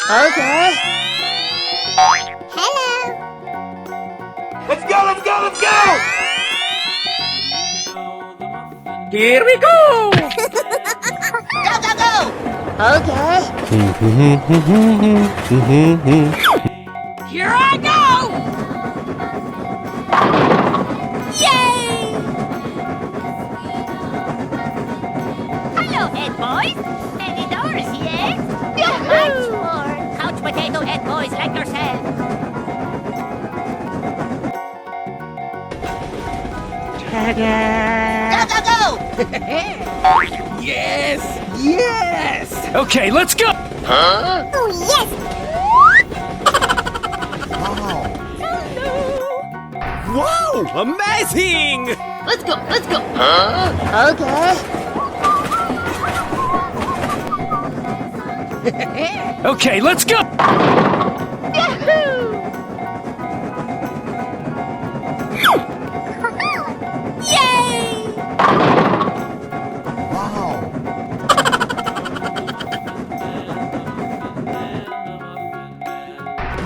Okay. Hello. Let's go, let's go, let's go! Here we go! Go, go, go! Okay. Here I go! Yay! Hello, head boys. Many doors, yes? Much more. Couch potato head boys like yourself. Ta-da! Go, go, go! Yes! Yes! Okay, let's go! Oh, yes! Wow! Amazing! Let's go, let's go! Okay. Okay, let's go! Yay!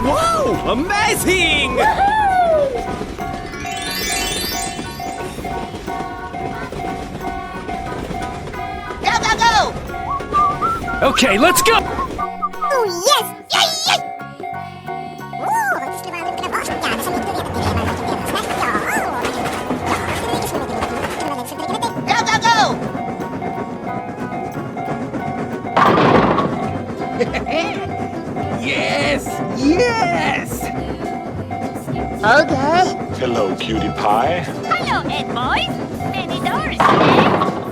Wow! Amazing! Go, go, go! Okay, let's go! Oh, yes! Yay, yay! Go, go, go! Yes! Yes! Okay. Hello, cutie pie. Hello, head boys. Many doors, yes?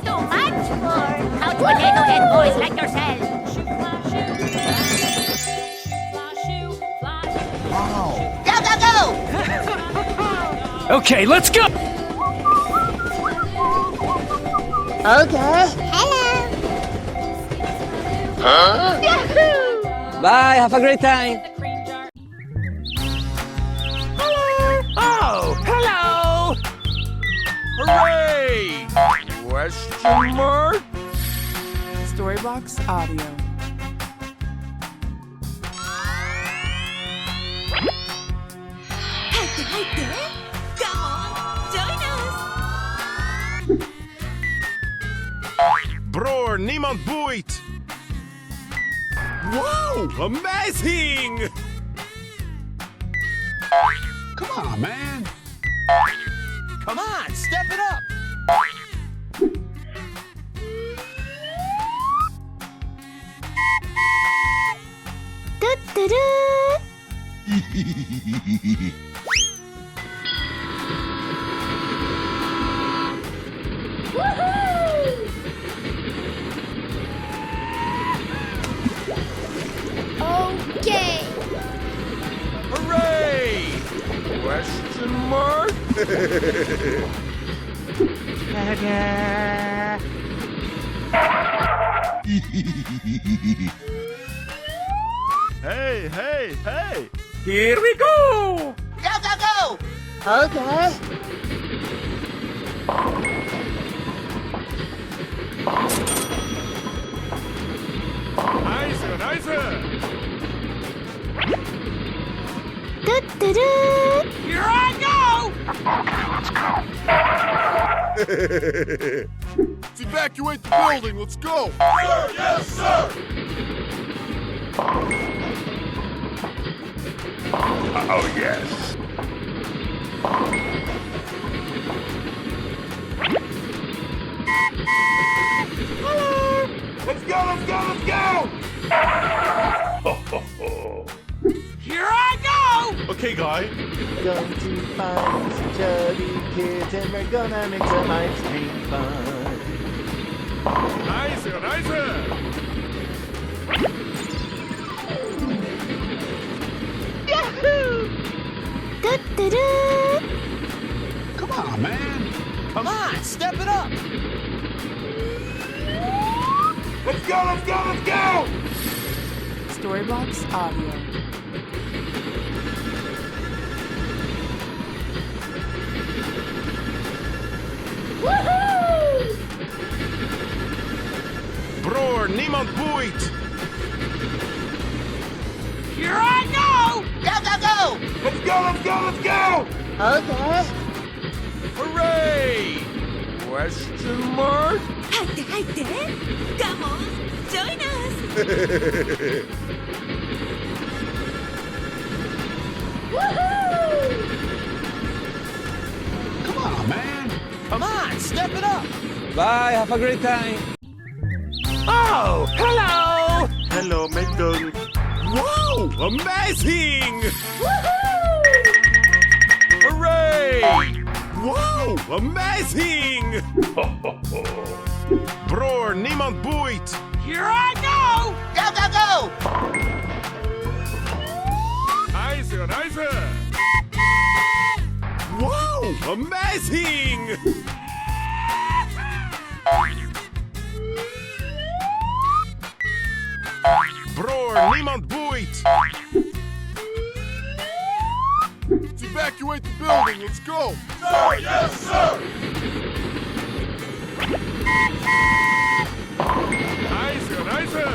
Too much for couch potato head boys like yourself. Go, go, go! Okay, let's go! Okay. Hello. Bye, have a great time. Oh, hello! Hooray! Question mark? Storybox Audio. Come on, join us. Broer, niemand boeit. Wow! Amazing! Come on, man. Come on, step it up! Okay. Hooray! Question mark? Hey, hey, hey! Here we go! Go, go, go! Okay. Nice, nice! Here I go! Let's evacuate the building, let's go! Sir, yes, sir! Oh, yes. Let's go, let's go, let's go! Here I go! Okay, guy. Going to find some chubby kids and we're gonna make some ice cream fun. Nice, nice! Come on, man. Come on, step it up! Let's go, let's go, let's go! Storybox Audio. Broer, niemand boeit. Here I go! Go, go, go! Let's go, let's go, let's go! Okay. Hooray! Question mark? 入って入って Come on, join us! Come on, man! Come on, step it up! Bye, have a great time. Oh, hello! Hello, Megan. Wow! Amazing! Hooray! Wow! Amazing! Bror, niemand boeit! Here I go! Go, go, go! IJzer, IJzer! Wow! Amazing! Bror, niemand boeit! Let's evacuate the building, let's go! Sir, yes, sir! IJzer, IJzer!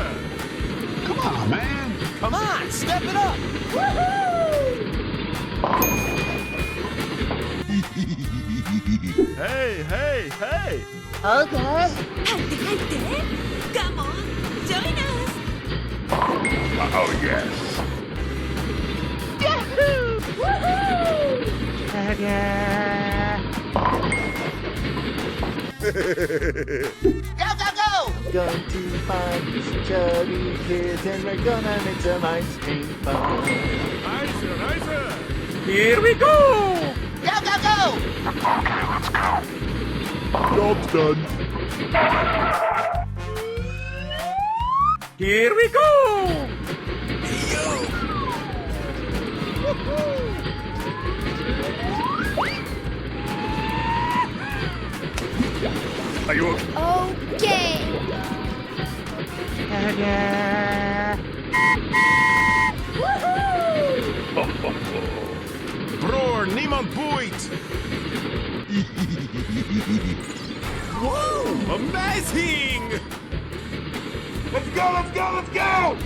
Come on, man! Come on, step it up! Hey, hey, hey! Okay. 入って入って Come on, join us! Oh, yes! Go, go, go! Going to find these chubby kids and we're gonna make some ice cream fun. IJzer, IJzer! Here we go! Go, go, go! Job's done. Here we go! Are you Okay! Bror, niemand boeit! Wow! Amazing! Let's go, let's go, let's go!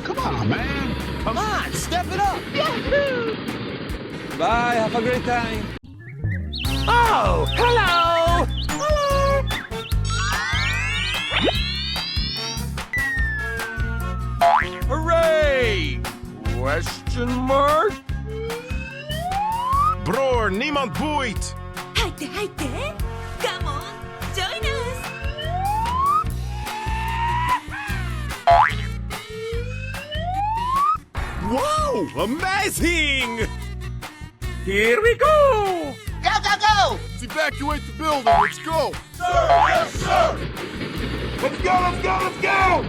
Come on, man! Come on, step it up! Bye, have a great time. Oh, hello! Hooray! Question mark? Bror, niemand boeit! 入って入って Come on, join us! Wow! Amazing! Here we go! Go, go, go! Let's evacuate the building, let's go! Sir, yes, sir! Let's go, let's go, let's go!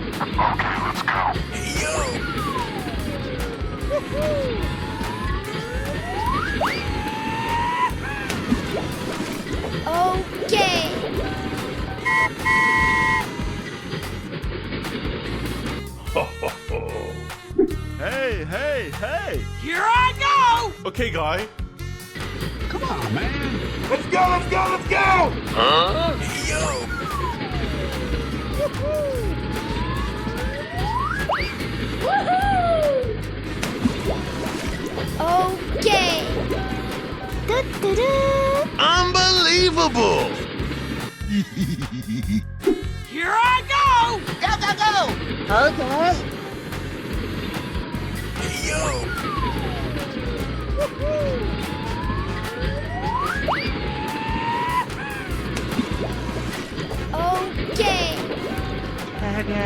Okay! Hey, hey, hey! Here I go! Okay, guy. Come on, man. Let's go, let's go, let's go! Okay! Unbelievable! Here I go! Go, go, go! Okay. Okay!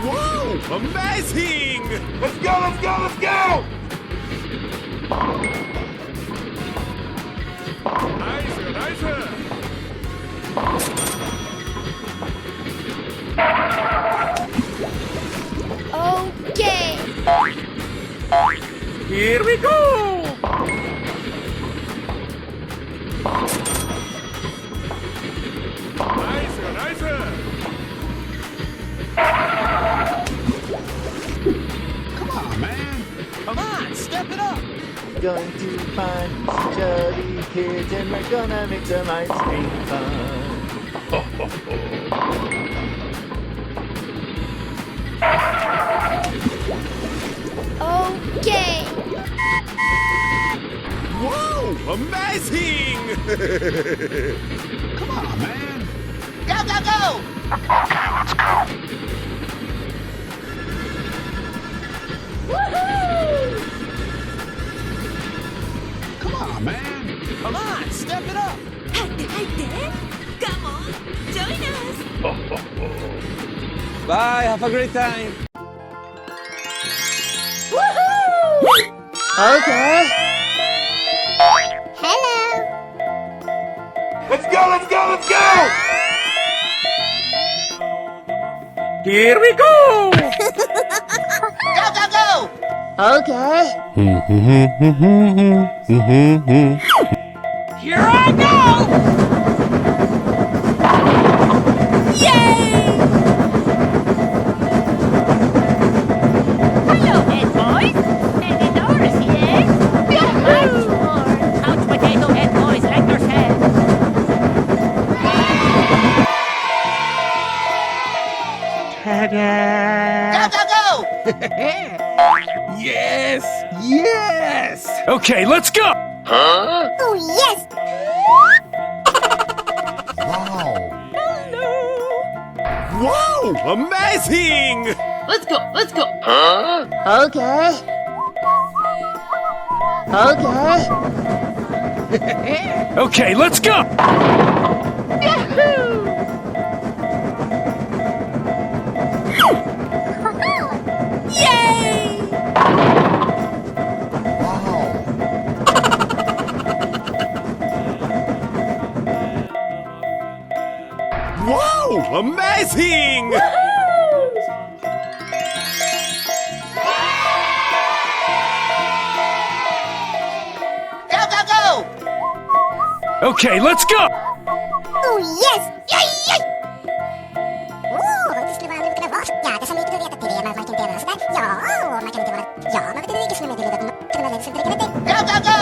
Wow! Amazing! Let's go, let's go, let's go! IJzer, IJzer! Okay! Here we go! IJzer, IJzer! Come on, man! Come on, step it up! going to find some chubby kids and we're gonna make some ice cream fun. Okay. Whoa! Amazing! Go, go, go! Come on, man! Come on, step it up! 入って入って。Come on, join us. Bye, have a great time. Okay. Hello. Let's go, let's go, let's go! Here we go! Go, go, go! Okay. Here I go! Yay! Hello, head boys. Any doors here? Much more. Couch potato head boys like yourself. Go, go, go! Yes! Yes! Okay, let's go! Oh, yes. Whoa! Amazing! Let's go, let's go! Okay. Okay. Okay, let's go! Yay! Whoa! Amazing! Go, go, go! Okay, let's go! Oh, yes! Yay, yay! Go, go, go!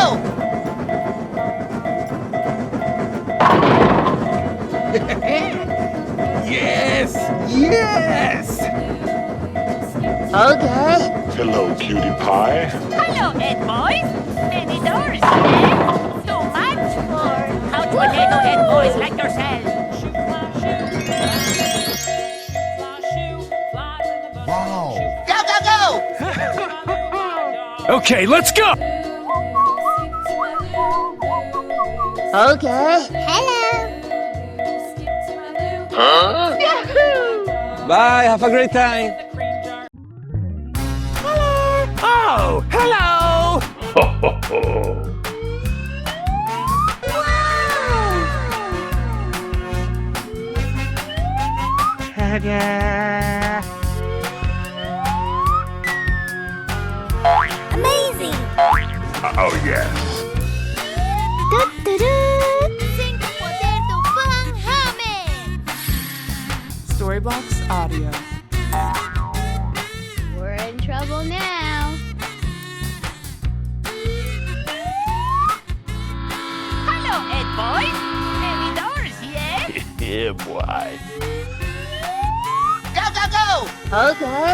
Yes! Yes! Okay. Hello, cutie pie. Hello, head boys. Many doors here. So much for couch potato head boys like yourself. Go, go, go! Okay, let's go! Okay. Hello. Bye, have a great time. Oh, hello! Amazing. Oh, yes. Sing potato Pynamid. Storybox Audio. We're in trouble now. Hello, head boys. Many doors here. Yeah, boy. Go, go, go! Okay.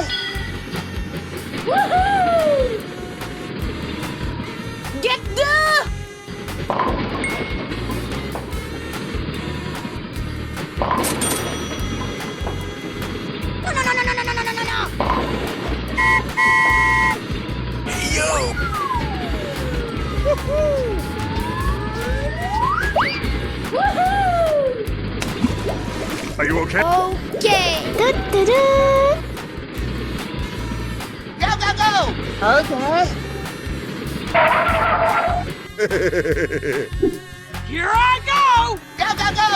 Woohoo! Get the... No, no, no, no, no, no, no, no, no, no! Are you okay? Okay. Go, go, go! Okay. Here I go! Go, go, go!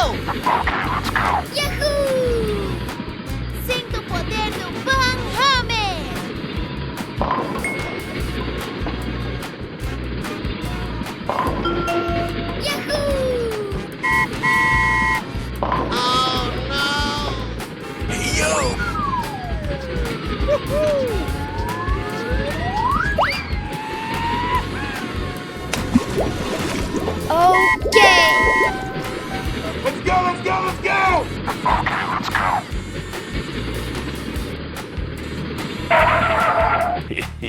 Yahoo! Sing the potato Pynamid. Yahoo!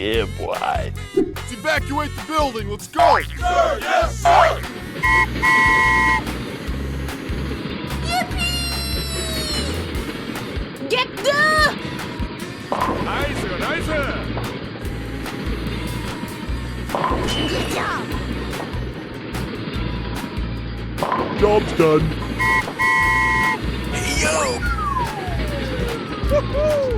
Yeah, boy. Let's evacuate the building. Let's go. Sir, yes, sir. Get the! Nice, nice. Good job! Job's done. Hey, yo. Woohoo!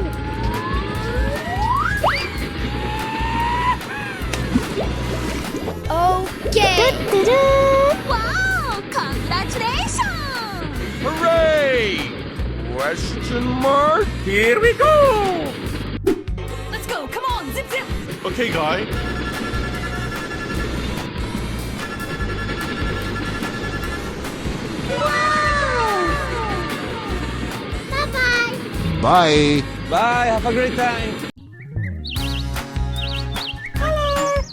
Okay! Wow! Congratulations! Hooray! Question mark? Here we go! Let's go! Come on! Zip zip! Okay, guy. Bye-bye! Bye. Bye, have a great time.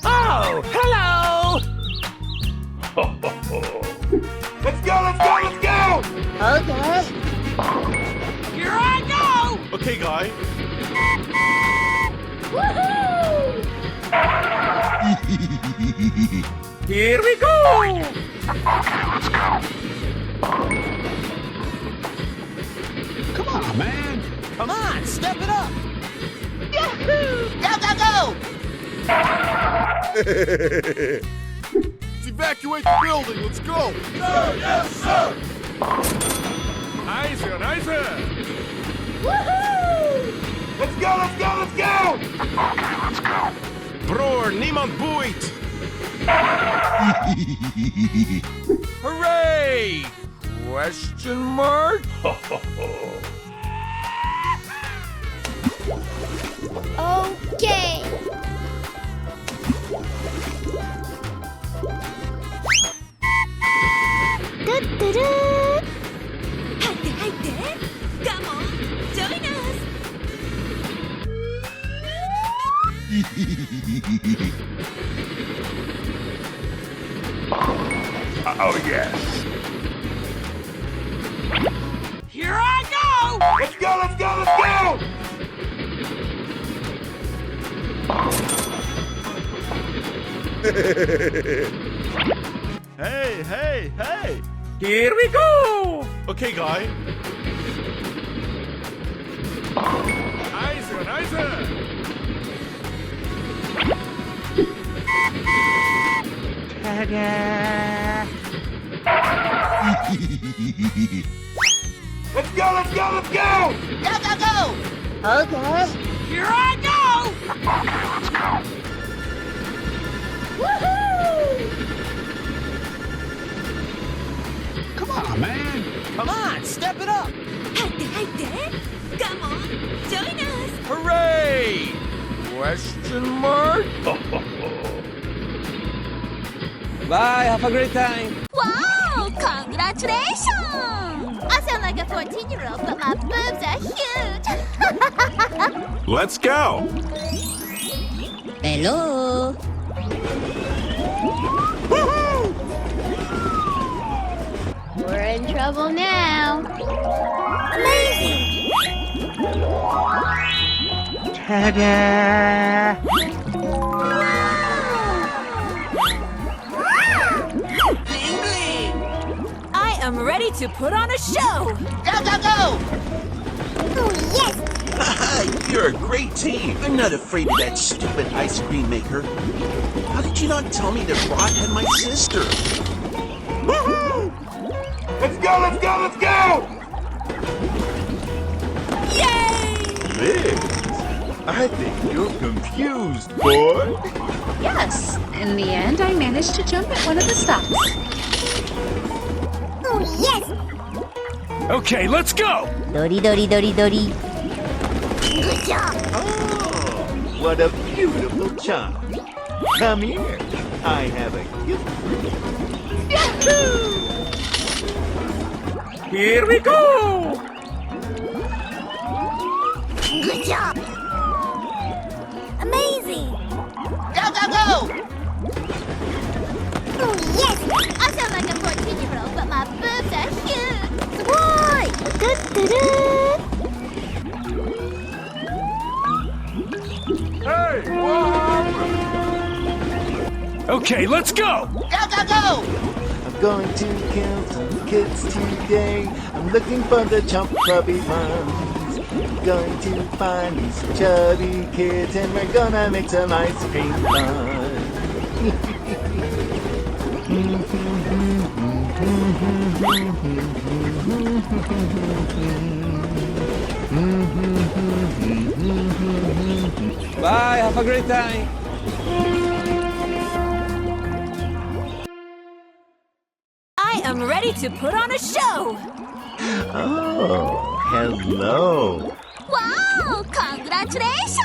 Oh, hello! Let's go, let's go, let's go! Okay. Here I go! Okay, guy. Here we go! Come on, man. Come on, step it up! Go, go, go. Let's evacuate the building. Let's go. Sir, yes, sir. Nice, nice. Let's go, let's go, let's go. Broer, niemand boeit. Hooray! Question mark? Okay! Come on, join us! Oh, yes. Here I go! Let's go, let's go, let's go! Hey, hey, hey! Here we go! Okay, guy. Nice, nice. Let's go, let's go, let's go! Go, go, go. Okay. Here I go! Come on, man. Come on, step it up! Come on, join us! Hooray! Question mark? Bye, have a great time. Wow! Congratulations! I sound like a 14-year-old, but my boobs are huge! Let's go! Hello! We're in trouble now. Amazing! I am ready to put on a show! Go, go, go. Oh, yes! You're a great team. I'm not afraid of that stupid ice cream maker. How did you not tell me that Rod had my sister? Woohoo! Let's go, let's go, let's go! Yay! Liz, I think you're confused, boy. Yes, in the end, I managed to jump at one of the stops. Oh, yes! Okay, let's go! Dory, dory, dory, dory. Good job! Oh, what a beautiful child. Come here. I have a gift for you. Here we go! Good job! Amazing! Go, go, go. Oh, yes! I sound like a 14-year-old, but my boobs are huge! Why? Hey, what? Okay, let's go! Go, go, go! I'm going to kill some kids today. I'm looking for the chump chubby ones. I'm going to find these chubby kids and we're gonna make some ice cream fun. Bye, have a great time. I am ready to put on a show. Oh, hello. Wow! Congratulations!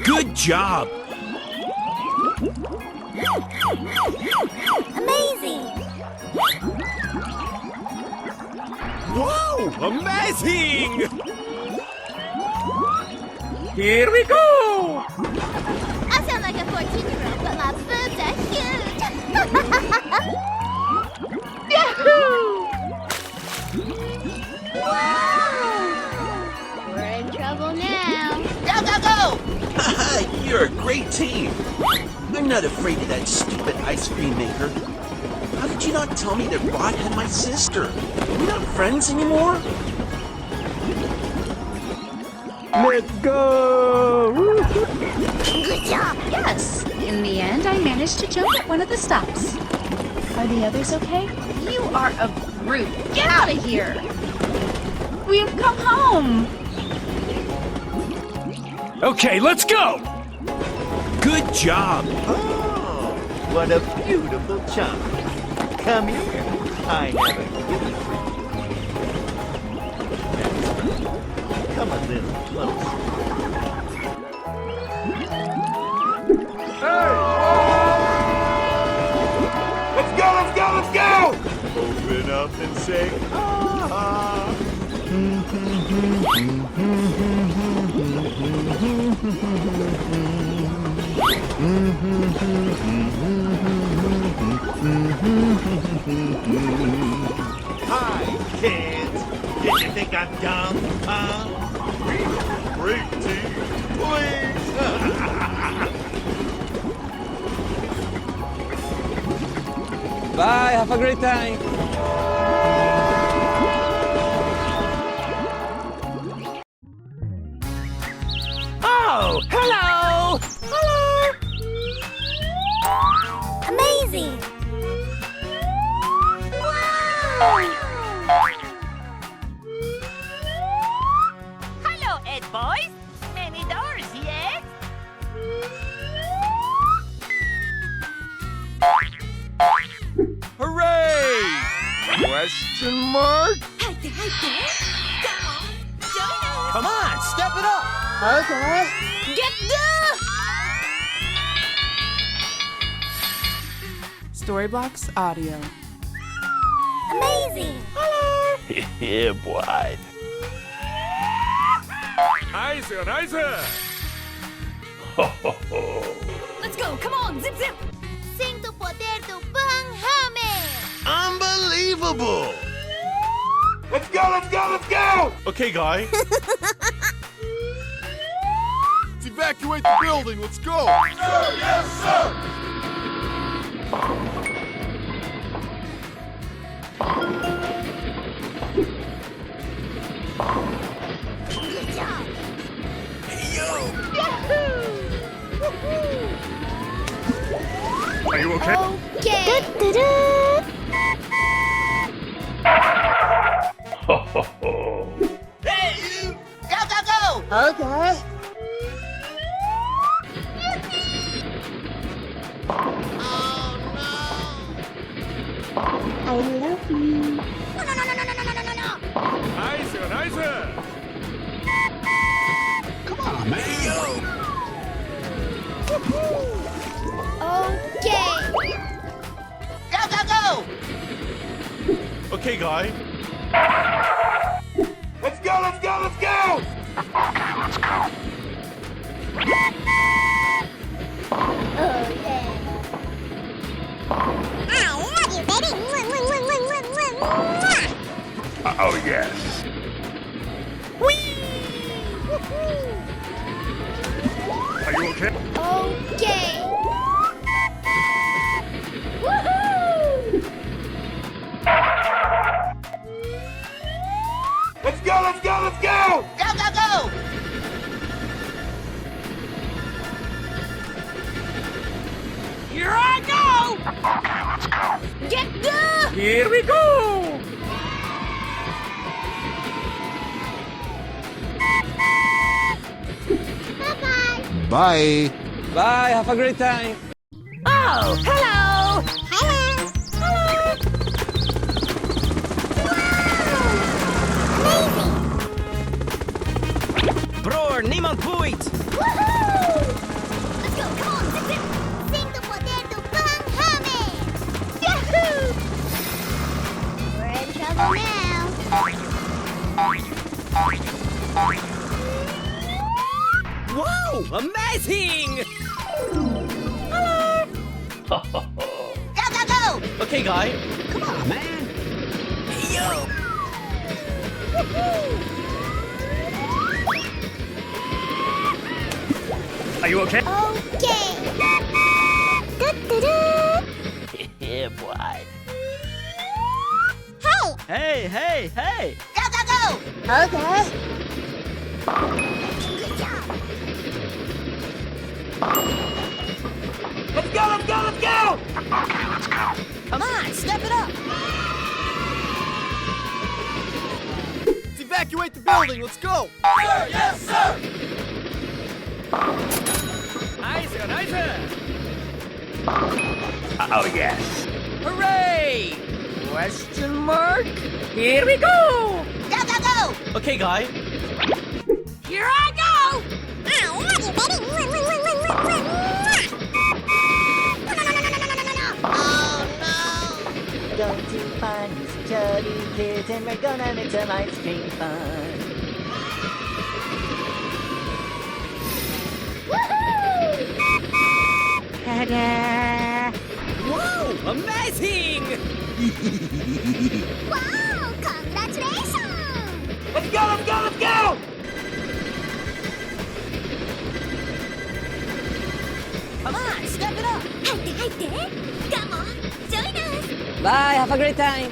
Good job. Amazing! Whoa! Amazing! Here we go! I sound like a 14-year-old, but my boobs are huge! Wow! We're in trouble now. Go, go, go! You're a great team. I'm not afraid of that stupid ice cream maker. How did you not tell me that Rod had my sister? We're not friends anymore? Let's go! Good job! Yes. In the end, I managed to jump at one of the stops. Are the others okay? You are a brute. Get out of here! We have come home. Okay, let's go! Good job. Oh, what a beautiful chump. Come here. I have a gift for you. Come a little closer. Let's go, let's go, let's go! Open up and say, ah. Hi, kids. Did you think I'm dumb, huh? Great team. Please. Bye, have a great time. Oh, hello! Amazing! Wow! Hello, Ed boys! Many doors, yes? Hooray! Question mark? Come on, step it up! Okay. Get the... Storyblocks Audio. Amazing! Yeah, boy. Nice, nice! Let's go! Come on! Zip zip! Sing to poder to panghame! Unbelievable! Let's go, let's go, let's go! Okay, guy. Let's evacuate the building, let's go! Sir, yes, sir! Good job! Are you okay? Okay! Hey, you! Go, go, go! Okay. I love you! No! Nice, nice! Come on, man! Okay! Go, go, go! Okay, guy. Let's go, let's go, let's go! Oh, yeah! I love you, baby! Oh, yes. Are you You okay? Okay. Let's go, let's go, let's go! Go, go, go! Here I go! Get the... Here we go! Bye. Bye, have a great time. Oh, hello! Hello! Bror, niemand boeit! Woohoo! Let's go, come on, zip, zip! Sing the potato Pynamid! Yahoo! We're in trouble now. Wow, amazing! Go, go, go! Okay, guy. Come on, man. Hey, yo! Are you okay? Okay. Yeah, boy. Hey! Hey, hey, hey! Go, go, go! Okay. Good job. Let's go, let's go, let's go! Come on, step it up. Let's evacuate the building, let's go! Nice, nice! Oh, yes. Hooray! Question mark? Here we go! Go, go, go! Okay, guy. Here I go. Oh, no! Going to find these chubby kids and we're gonna make some ice cream fun. Ta-da! Wow, amazing! Wow, congratulations. Let's go, let's go, let's go! Come on, step it up. 入って入って。Come on, join us. Bye, have a great time.